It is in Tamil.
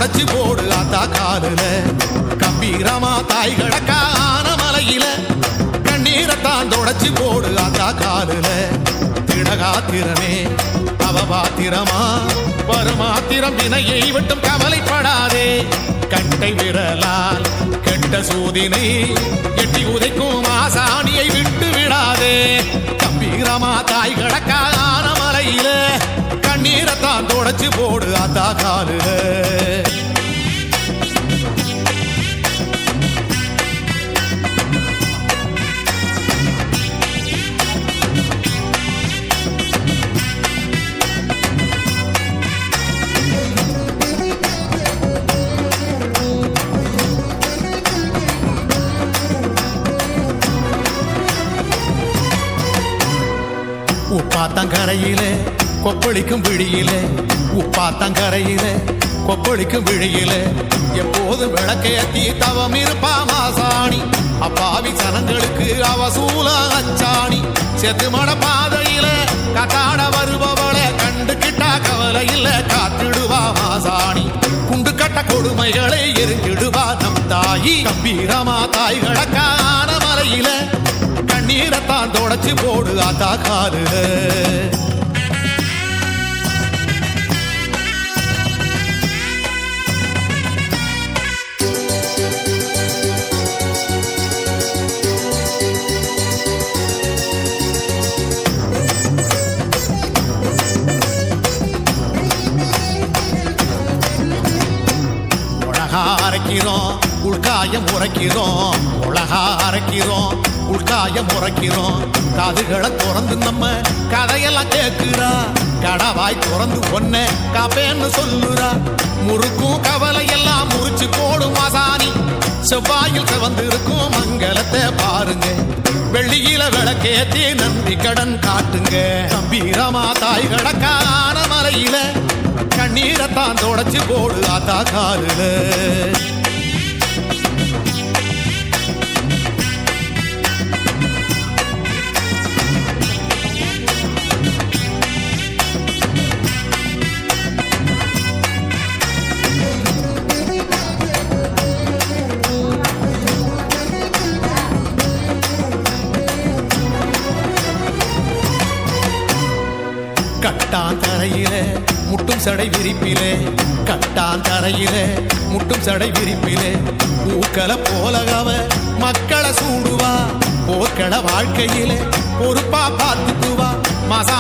தொடச்சு போடு ஆத்தா காலுல கம்பீரமா தாய் கடக்கான மலையில கண்ணீரத்தான் தொடச்சு போடு ஆத்தா காலுல திடகாத்திரமே அவபாத்திரமா வருமாத்திரம் வினையை விட்டும் கவலைப்படாதே கட்டை விரலால் கெட்ட சூதினை எட்டி உதைக்கும் ஆசானியை விட்டு விடாதே கம்பீரமா தாய் கடக்கான மலையில கண்ணீரத்தான் தொடச்சு போடு ஆத்தா காலுல உப்பாத்தங்கரையிலே கொப்பளிக்கும் விழியிலே உப்பாத்தங்கரையிலே கொப்பளிக்கும் விழியிலே எப்போது விளக்கேத்தி தவம் இருப்பா மாசாணி அப்பாவி சனங்களுக்கு அவசூல அச்சாணி செத்து மட பாதையில கட்டாட வருபவளை கண்டுகிட்டா கவலை இல்ல காத்திடுவா மாசாணி குண்டு கட்ட கொடுமைகளை எரிஞ்சிடுவா நம் தாயி கம்பீரமா தாய் கடக்கான மலையில கண்ணீரத்தான் தொடச்சு போடு ஆத்தா காலுல உலகா அரைக்கிறோம் உள்காயம் உரைக்கிறோம் உலகா அரைக்கிறோம் உள்காயம் உரைக்கிறோம் காதுகளை திறந்து நம்ம கதையெல்லாம் கேட்கிறா கடவாய் திறந்து ஒன்ன காப்பேன்னு சொல்லுறா முறுக்கும் கவலை எல்லாம் முறிச்சு போடும் ஆசானி செவ்வாயில் கவந்திருக்கும் மங்களத்தை பாருங்க வெள்ளியில விளக்கேத்தி நன்றி கடன் காட்டுங்க கம்பீரமா தாய் கடக்கான மலையில கண்ணீரத்தான் தொடச்சு போடு ஆத்தா காலுல கட்டாந்தரையிலே முட்டும் சடை விரிப்பிலே கட்டாந்தரையிலே முட்டும் சடை விரிப்பிலே பூக்களை போலகவ மக்களை சூடுவா போர்க்கள வாழ்க்கையிலே பொறுப்பா பார்த்துக்குவா மசா